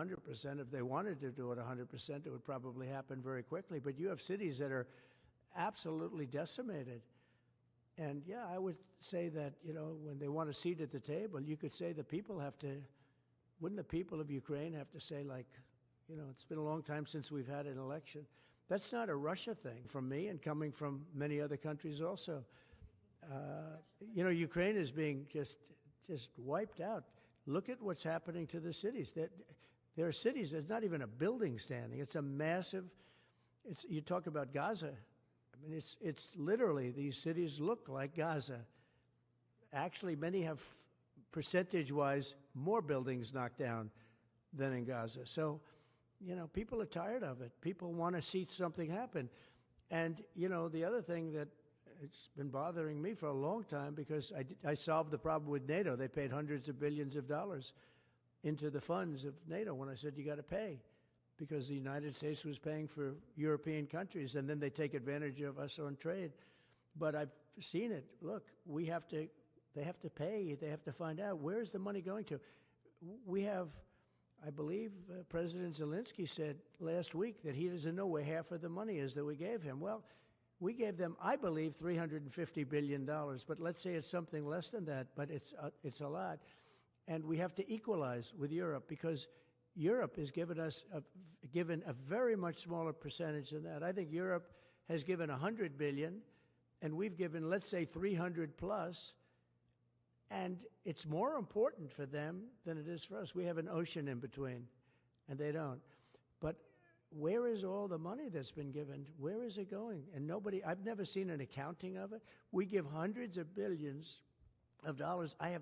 100%. If they wanted to do it 100%, it would probably happen very quickly. But you have cities that are absolutely decimated. And yeah, I would say that, when they want a seat at the table, you could say the people have to, wouldn't the people of Ukraine have to say, like, it's been a long time since we've had an election. That's not a Russia thing from me and coming from many other countries also. Ukraine is being just wiped out. Look at what's happening to the cities. There are cities, there's not even a building standing. It's a massive, you talk about Gaza. I mean, it's literally, these cities look like Gaza. Actually, many have, percentage-wise, more buildings knocked down than in Gaza. So, people are tired of it. People want to see something happen. And, the other thing that it's been bothering me for a long time, because I solved the problem with NATO. They paid hundreds of billions of dollars into the funds of NATO when I said you got to pay, because the United States was paying for European countries, and then they take advantage of us on trade. But I've seen it. Look, they have to pay. They have to find out, where's the money going to? We have, I believe President Zelensky said last week that he doesn't know where half of the money is that we gave him. Well, we gave them, I believe, $350 billion, but let's say it's something less than that, but it's a lot. And we have to equalize with Europe, because Europe has given a very much smaller percentage than that. I think Europe has given $100 billion, and we've given, let's say, 300 plus, and it's more important for them than it is for us. We have an ocean in between, and they don't. But where is all the money that's been given? Where is it going? And I've never seen an accounting of it. We give hundreds of billions of dollars. I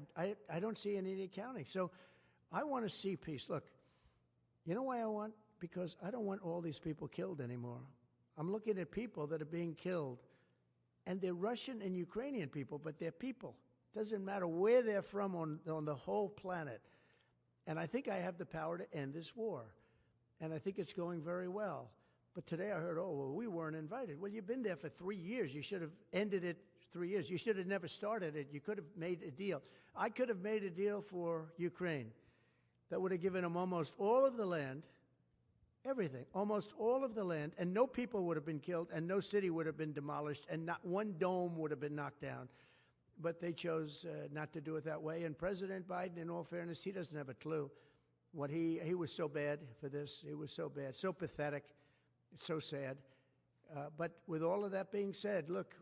don't see any accounting. So I want to see peace. Look, you know why I want? Because I don't want all these people killed anymore. I'm looking at people that are being killed, and they're Russian and Ukrainian people, but they're people. Doesn't matter where they're from on the whole planet. And I think I have the power to end this war. And I think it's going very well. But today I heard, we weren't invited. Well, you've been there for 3 years. You should have ended it 3 years. You should have never started it. You could have made a deal. I could have made a deal for Ukraine that would have given them almost all of the land, everything, almost all of the land, and no people would have been killed, and no city would have been demolished, and not one dome would have been knocked down. But they chose not to do it that way. And President Biden, in all fairness, he doesn't have a clue. What he was so bad for this. He was so bad, so pathetic. It's so sad. But with all of that being said, look,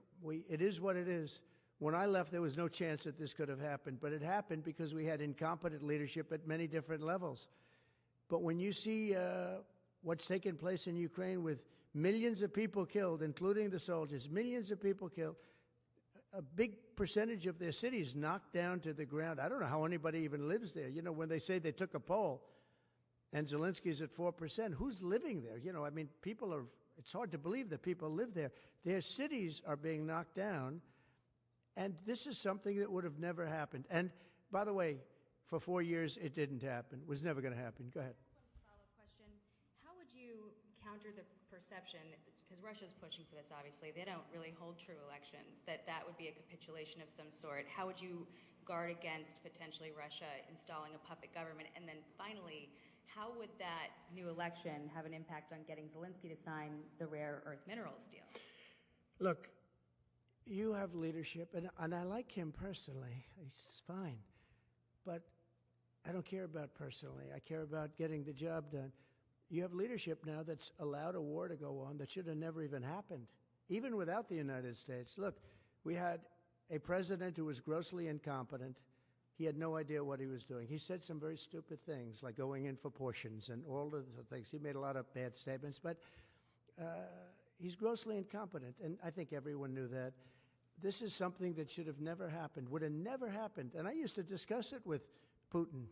it is what it is. When I left, there was no chance that this could have happened. But it happened because we had incompetent leadership at many different levels. But when you see what's taken place in Ukraine with millions of people killed, including the soldiers, millions of people killed, a big percentage of their cities knocked down to the ground. I don't know how anybody even lives there. When they say they took a poll and Zelensky's at 4%, who's living there? People are, it's hard to believe that people live there. Their cities are being knocked down, and this is something that would have never happened. And by the way, for 4 years, it didn't happen. It was never going to happen. Go ahead. One follow-up question. How would you counter the perception, because Russia's pushing for this, obviously, they don't really hold true elections, that would be a capitulation of some sort. How would you guard against potentially Russia installing a puppet government? And then finally, how would that new election have an impact on getting Zelensky to sign the rare earth minerals deal? Look, you have leadership, and I like him personally. He's fine. But I don't care about personally. I care about getting the job done. You have leadership now that's allowed a war to go on that should have never even happened, even without the United States. Look, we had a president who was grossly incompetent. He had no idea what he was doing. He said some very stupid things, like going in for portions and all of the things. He made a lot of bad statements, but he's grossly incompetent, and I think everyone knew that. This is something that should have never happened, would have never happened. And I used to discuss it with Putin.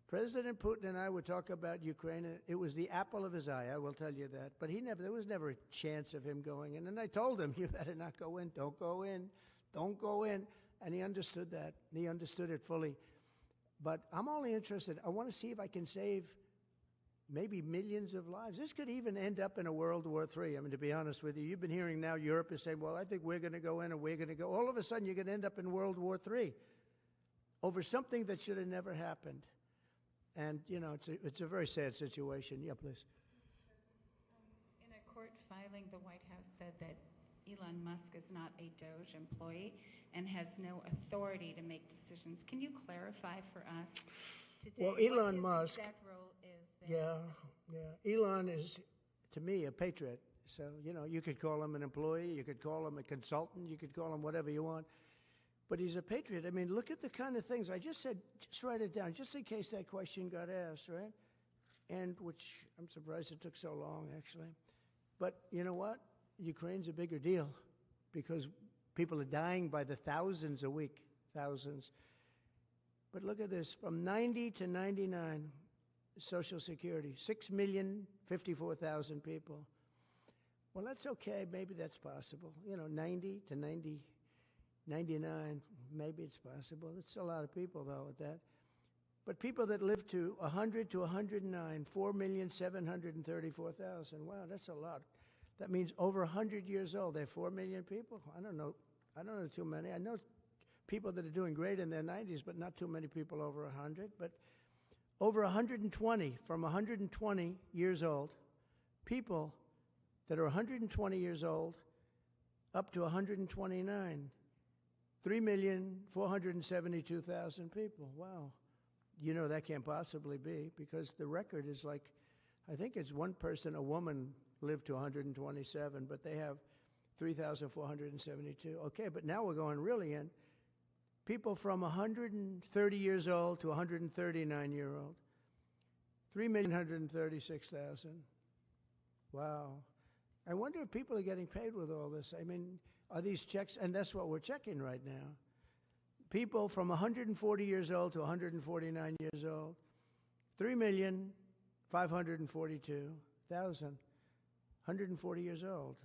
President Putin and I would talk about Ukraine. It was the apple of his eye, I will tell you that. But there was never a chance of him going in. And I told him, you better not go in. Don't go in. Don't go in. And he understood that. He understood it fully. But I'm only interested. I want to see if I can save maybe millions of lives. This could even end up in a World War III. To be honest with you, you've been hearing now Europe is saying, well, I think we're going to go in and we're going to go. All of a sudden, you're going to end up in World War III over something that should have never happened. And, you know, it's a very sad situation. Yeah, please. In a court filing, the White House said that Elon Musk is not a DOGE employee and has no authority to make decisions. Can you clarify for us today Well, what Elon his Musk, exact role is there? yeah. Elon is, to me, a patriot. So, you know, you could call him an employee, you could call him a consultant, you could call him whatever you want. But he's a patriot. I mean, look at the kind of things. I just said, just write it down, just in case that question got asked, right? And which I'm surprised it took so long, actually. But you know what? Ukraine's a bigger deal because people are dying by the thousands a week, thousands. But look at this, from 90 to 99, Social Security, 6,054,000 people. Well, that's okay. Maybe that's possible. You know, 90 to 99, maybe it's possible. It's a lot of people, though, at that. But people that live to 100 to 109, 4,734,000. Wow, that's a lot. That means over 100 years old. They're 4 million people. I don't know too many. I know people that are doing great in their 90s, but not too many people over 100. But over 120, from 120 years old, people that are 120 years old up to 129, 3,472,000 people. Wow. You know, that can't possibly be because the record is like, I think it's one person, a woman, lived to 127, but they have 3,472. Okay, but now we're going really in. People from 130 years old to 139-year-old, 3,136,000. Wow. I wonder if people are getting paid with all this. I mean, are these checks? And that's what we're checking right now. People from 140 years old to 149 years old, 3,542,000, 140 years old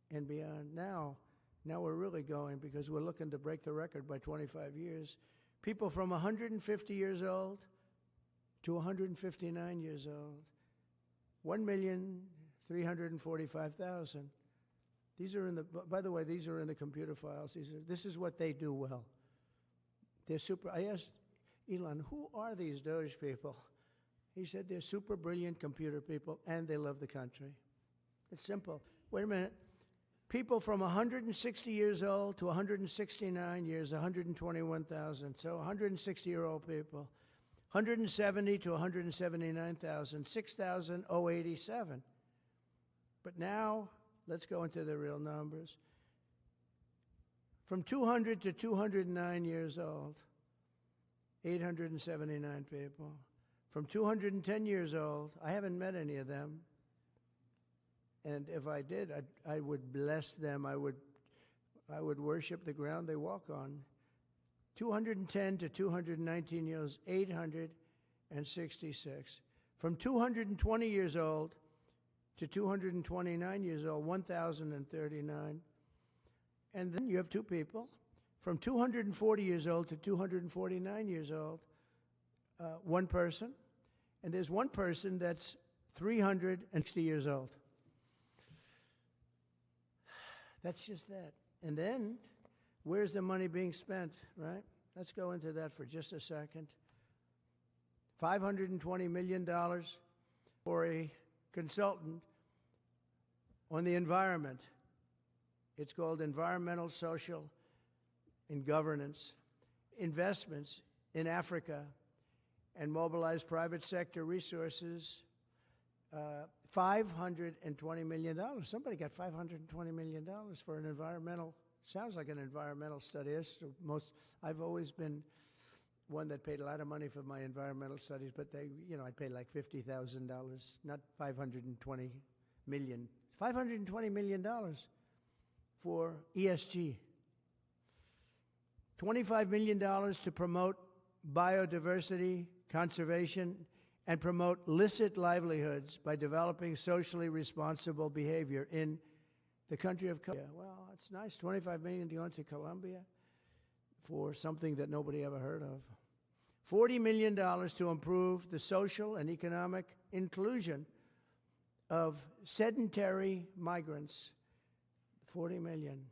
and beyond. Now we're really going because we're looking to break the record by 25 years. People from 150 years old to 159 years old, 1,345,000. These are in the, by the way, these are in the computer files. This is what they do well. They're super. I asked Elon, who are these DOGE people? He said they're super brilliant computer people and they love the country. It's simple. Wait a minute. People from 160 years old to 169 years, 121,000. So 160-year-old people. 170 to 179,000, 6,087. But now, let's go into the real numbers. From 200 to 209 years old, 879 people. From 210 years old, I haven't met any of them. And if I did, I would bless them. I would worship the ground they walk on. 210 to 219 years, 866. From 220 years old to 229 years old, 1,039. And then you have two people. From 240 years old to 249 years old, one person. And there's one person that's 360 years old. That's just that. And then, where's the money being spent, right? Let's go into that for just a second. $520 million for a consultant on the environment. It's called Environmental, Social, and Governance. Investments in Africa and mobilize private sector resources. $520 million. Somebody got $520 million for an environmental, sounds like an environmental study. I've always been one that paid a lot of money for my environmental studies, but I paid like $50,000, not $520 million. $520 million for ESG. $25 million to promote biodiversity, conservation, and promote licit livelihoods by developing socially responsible behavior in the country of Colombia. Well, it's nice, $25 million to go into Colombia for something that nobody ever heard of. $40 million to improve the social and economic inclusion of sedentary migrants. $40 million.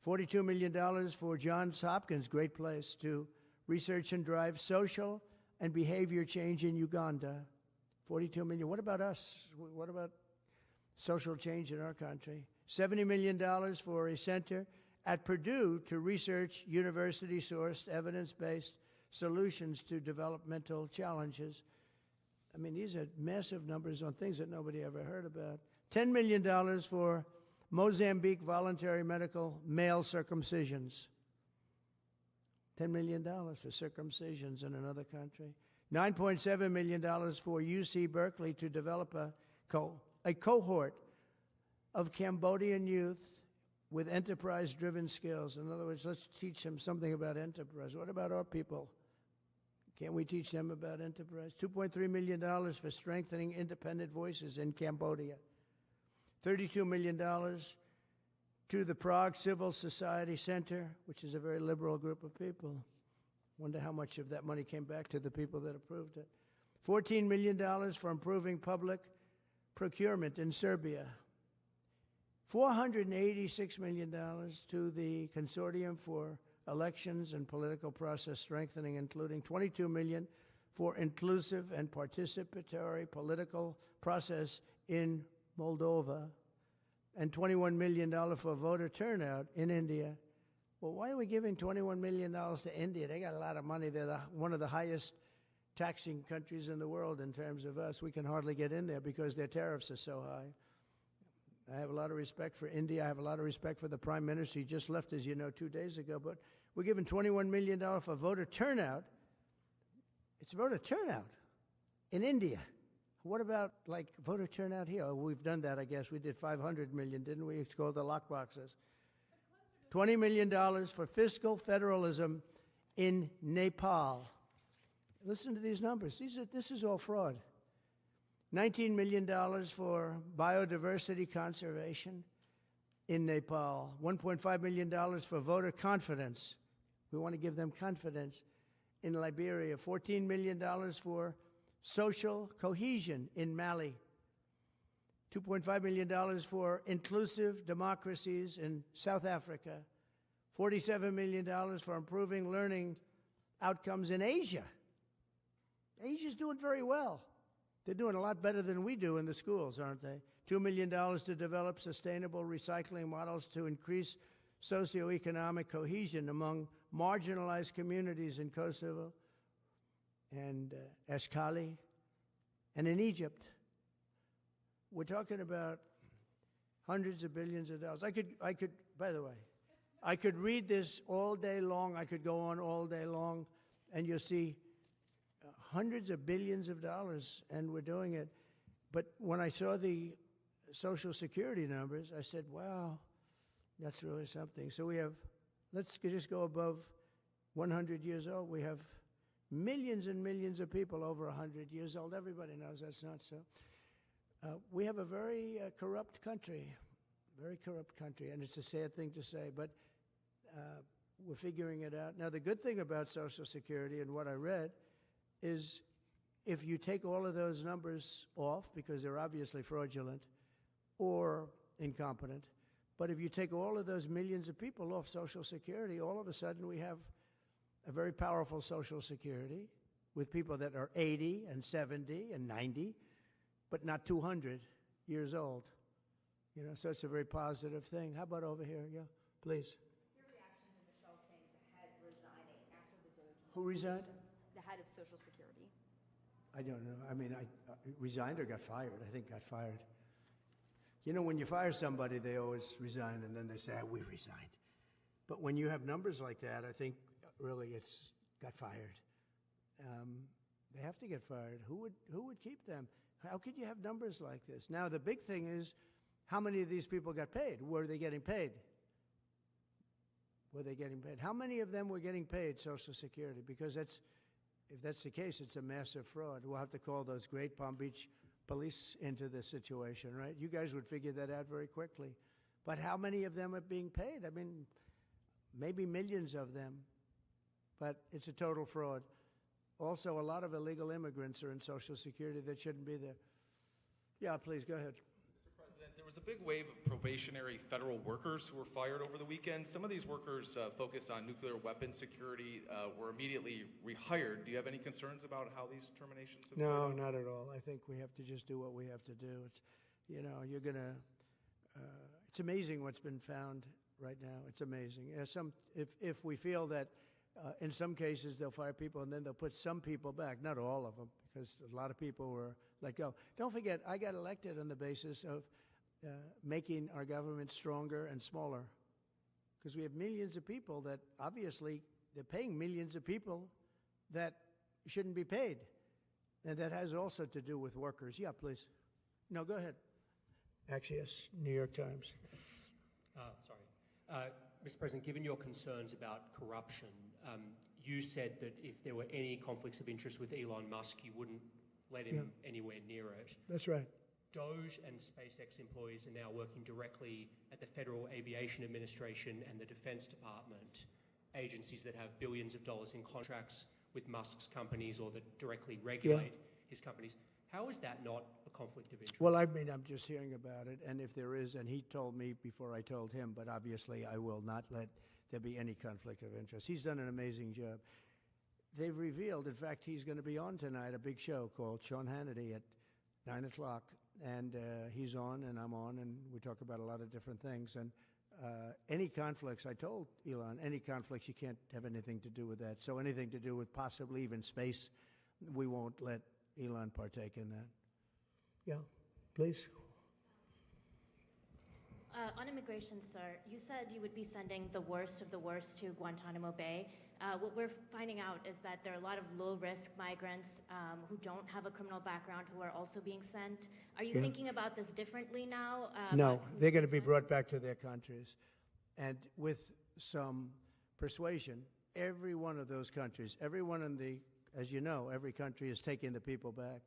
$42 million for Johns Hopkins, great place, to research and drive social and behavior change in Uganda. 42 million. What about us? What about social change in our country? $70 million for a center at Purdue to research university-sourced, evidence-based solutions to developmental challenges. I mean, these are massive numbers on things that nobody ever heard about. $10 million for Mozambique voluntary medical male circumcisions. $10 million for circumcisions in another country. $9.7 million for UC Berkeley to develop a cohort of Cambodian youth with enterprise-driven skills. In other words, let's teach them something about enterprise. What about our people? Can't we teach them about enterprise? $2.3 million for strengthening independent voices in Cambodia. $32 million to the Prague Civil Society Center, which is a very liberal group of people. Wonder how much of that money came back to the people that approved it. $14 million for improving public procurement in Serbia. $486 million to the Consortium for Elections and Political Process Strengthening, including $22 million for inclusive and participatory political process in Moldova, and $21 million for voter turnout in India. Well, why are we giving $21 million to India? They got a lot of money. They're one of the highest taxing countries in the world in terms of us. We can hardly get in there because their tariffs are so high. I have a lot of respect for India. I have a lot of respect for the Prime Minister. He just left, as you know, 2 days ago. But we're giving $21 million for voter turnout. It's voter turnout in India. What about, like, voter turnout here? Oh, we've done that, I guess. We did $500 million, didn't we? It's called the lockboxes. $20 million for fiscal federalism in Nepal. Listen to these numbers. This is all fraud. $19 million for biodiversity conservation in Nepal. $1.5 million for voter confidence. We want to give them confidence in Liberia. $14 million for social cohesion in Mali. $2.5 million for inclusive democracies in South Africa. $47 million for improving learning outcomes in Asia. Asia's doing very well. They're doing a lot better than we do in the schools, aren't they? $2 million to develop sustainable recycling models to increase socioeconomic cohesion among marginalized communities in Kosovo and Ashkali and in Egypt. We're talking about hundreds of billions of dollars. I could, by the way, I could read this all day long. I could go on all day long, and you'll see hundreds of billions of dollars, and we're doing it. But when I saw the Social Security numbers, I said, wow, that's really something. So we have, let's just go above 100 years old. We have millions and millions of people over 100 years old. Everybody knows that's not so. We have a very corrupt country, and it's a sad thing to say, but we're figuring it out. Now, the good thing about Social Security and what I read is if you take all of those numbers off, because they're obviously fraudulent or incompetent, but if you take all of those millions of people off Social Security, all of a sudden we have a very powerful Social Security with people that are 80 and 70 and 90, but not 200 years old. You know, so it's a very positive thing. How about over here? Yeah, please. Your reaction to Michelle King, the head, resigning after the DOGE? Who resigned? The head of Social Security. I don't know. I mean, I resigned or got fired. I think got fired. You know, when you fire somebody, they always resign, and then they say, we resigned. But when you have numbers like that, I think really it's got fired. They have to get fired. Who would keep them? How could you have numbers like this? Now, the big thing is, how many of these people got paid? Were they getting paid? Were they getting paid? How many of them were getting paid Social Security? Because if that's the case, it's a massive fraud. We'll have to call those great Palm Beach police into this situation, right? You guys would figure that out very quickly. But how many of them are being paid? I mean, maybe millions of them, but it's a total fraud. Also, a lot of illegal immigrants are in Social Security that shouldn't be there. Yeah, please, go ahead. Mr. President, there was a big wave of probationary federal workers who were fired over the weekend. Some of these workers focus on nuclear weapon security, were immediately rehired. Do you have any concerns about how these terminations have No, played out? not at all. I think we have to just do what we have to do. It's, you know, you're going to, it's amazing what's been found right now. It's amazing. If we feel that in some cases they'll fire people and then they'll put some people back, not all of them, because a lot of people were let go. Don't forget, I got elected on the basis of making our government stronger and smaller, because we have millions of people that obviously they're paying millions of people that shouldn't be paid. And that has also to do with workers. Yeah, please. No, go ahead. Actually, yes, New York Times. Mr. President, given your concerns about corruption, you said that if there were any conflicts of interest with Elon Musk, you wouldn't let him anywhere near it. That's right. DOGE and SpaceX employees are now working directly at the Federal Aviation Administration and the Defense Department, agencies that have billions of dollars in contracts with Musk's companies or that directly regulate his companies. How is that not a conflict of interest? Well, I mean, I'm just hearing about it, and if there is, and he told me before I told him, but obviously I will not let there be any conflict of interest. He's done an amazing job. They've revealed, in fact, he's going to be on tonight, a big show called Sean Hannity at 9 o'clock, and he's on and I'm on, and we talk about a lot of different things. And any conflicts, I told Elon, any conflicts, you can't have anything to do with that. So anything to do with possibly even space, we won't let Elon partake in that. Yeah, please. On immigration, sir, you said you would be sending the worst of the worst to Guantanamo Bay. What we're finding out is that there are a lot of low-risk migrants who don't have a criminal background who are also being sent. Are you thinking about this differently now? No, they're going to be brought back to their countries. And with some persuasion, every one of those countries, everyone in the, as you know, every country is taking the people back.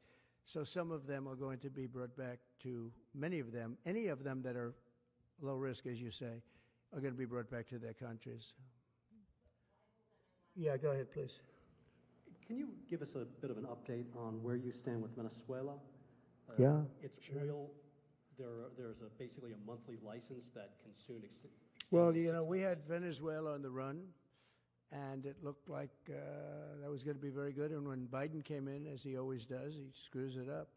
So some of them are going to be brought back to, many of them, any of them that are low risk, as you say, are going to be brought back to their countries. Yeah, go ahead, please. Can you give us a bit of an update on where you stand with Venezuela? Yeah, It's oil. There's basically a monthly license that can soon extend. Well, to you know, 6 we had months. Venezuela on the run, and it looked like that was going to be very good. And when Biden came in, as he always does, he screws it up.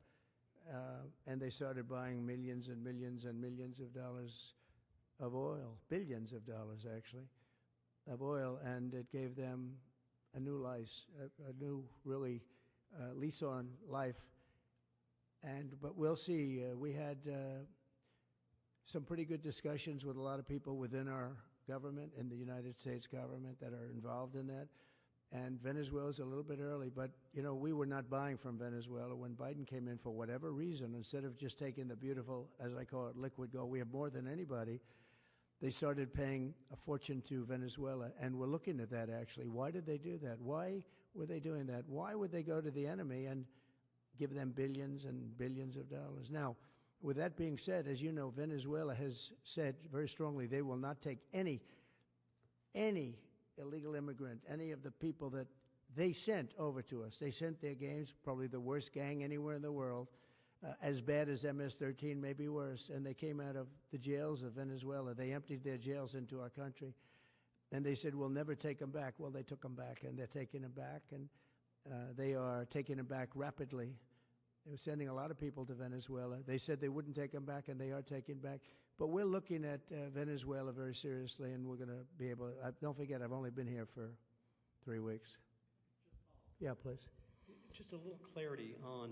And they started buying millions and millions and millions of dollars of oil, billions of dollars, actually, of oil. And it gave them a new life, a new, really, lease on life. But we'll see. We had some pretty good discussions with a lot of people within our government, in the United States government, that are involved in that. And Venezuela's a little bit early, but, you know, we were not buying from Venezuela when Biden came in for whatever reason. Instead of just taking the beautiful, as I call it, liquid gold, we have more than anybody, they started paying a fortune to Venezuela. And we're looking at that, actually. Why did they do that? Why were they doing that? Why would they go to the enemy and give them billions and billions of dollars? Now, with that being said, as you know, Venezuela has said very strongly they will not take any illegal immigrant, any of the people that they sent over to us. They sent their gangs, probably the worst gang anywhere in the world, as bad as MS-13, maybe worse. And they came out of the jails of Venezuela. They emptied their jails into our country. And they said, we'll never take them back. Well, they took them back, and they're taking them back, and they are taking them back rapidly. They were sending a lot of people to Venezuela. They said they wouldn't take them back, and they are taking back. But we're looking at Venezuela very seriously, and we're going to be able to. Don't forget, I've only been here for 3 weeks. Yeah, please. Just a little clarity on,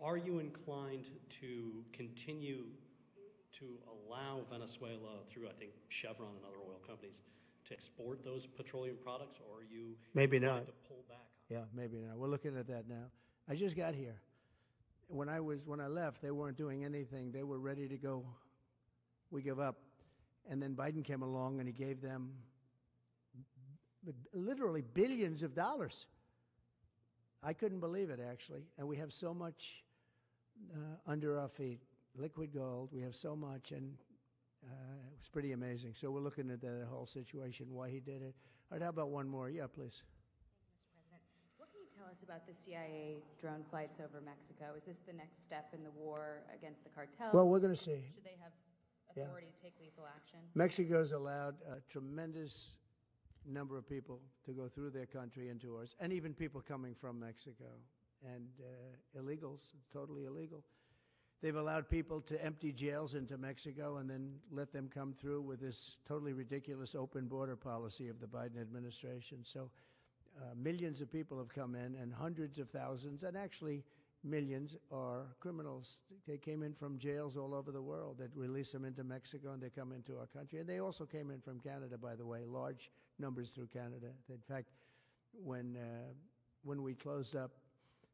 are you inclined to continue to allow Venezuela, through, I think, Chevron and other oil companies, to export those petroleum products, or are you Maybe inclined not. to pull back on Yeah, maybe not. We're looking at that now. I just got here. When I left, they weren't doing anything. They were ready to go. We give up. And then Biden came along and he gave them literally billions of dollars. I couldn't believe it, actually. And we have so much under our feet, liquid gold. We have so much, and it was pretty amazing. So we're looking at that whole situation, why he did it. All right, how about one more? Yeah, please. Thank you, Mr. President. What can you tell tell us about the CIA drone flights over Mexico? Is this the next step in the war against the cartels? Well, we're going to see. Should they have Yeah. authority to take lethal action? Mexico's allowed a tremendous number of people to go through their country into ours, and even people coming from Mexico, and illegals, totally illegal. They've allowed people to empty jails into Mexico and then let them come through with this totally ridiculous open border policy of the Biden administration. So millions of people have come in, and hundreds of thousands, and actually millions, are criminals. They came in from jails all over the world. They'd release them into Mexico, and they come into our country. And they also came in from Canada, by the way, large numbers through Canada. In fact, when we closed up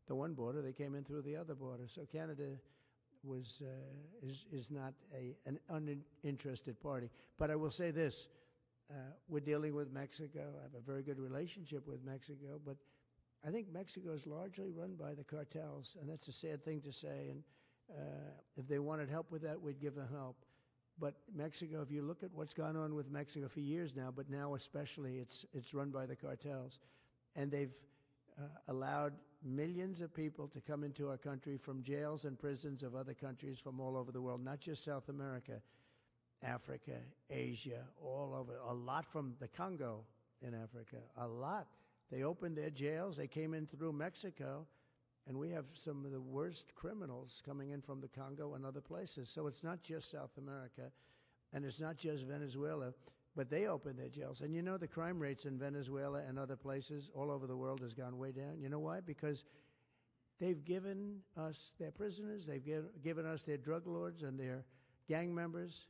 the one border, they came in through the other border. So Canada is not an uninterested party. But I will say this. We're dealing with Mexico. I have a very good relationship with Mexico, but I think Mexico is largely run by the cartels, and that's a sad thing to say. And if they wanted help with that, we'd give them help. But Mexico, if you look at what's gone on with Mexico for years now, but now especially, it's run by the cartels. And they've allowed millions of people to come into our country from jails and prisons of other countries from all over the world, not just South America, Africa, Asia, all over. A lot from the Congo in Africa, a lot. They opened their jails. They came in through Mexico, and we have some of the worst criminals coming in from the Congo and other places. So it's not just South America, and it's not just Venezuela, but they opened their jails. And you know, the crime rates in Venezuela and other places all over the world has gone way down. You know why? Because they've given us their prisoners, they've given us their drug lords and their gang members,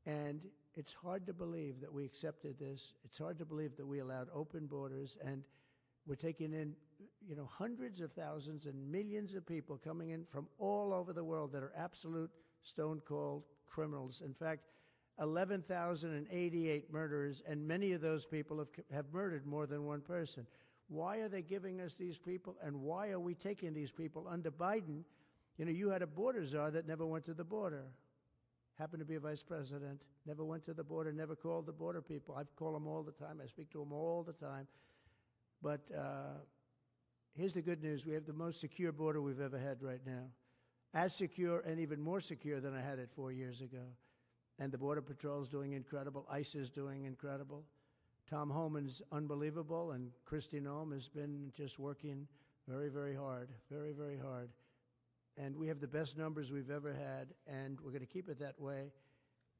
and it's hard to believe that we accepted this. It's hard to believe that we allowed open borders, and we're taking in, you know, hundreds of thousands and millions of people coming in from all over the world that are absolute stone-cold criminals. In fact, 11,088 murderers, and many of those people have murdered more than one person. Why are they giving us these people, and why are we taking these people under Biden? You know, you had a border czar that never went to the border. Happened to be a vice president, never went to the border, never called the border people. I call them all the time. I speak to them all the time. But here's the good news. We have the most secure border we've ever had right now. As secure and even more secure than I had it 4 years ago. And the Border Patrol is doing incredible. ICE is doing incredible. Tom Homan's unbelievable, and Kristi Noem has been just working very, very hard, very, very hard. And we have the best numbers we've ever had, and we're going to keep it that way.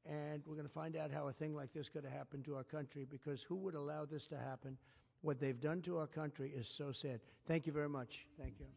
And we're going to find out how a thing like this could have happened to our country, because who would allow this to happen? What they've done to our country is so sad. Thank you very much. Thank you.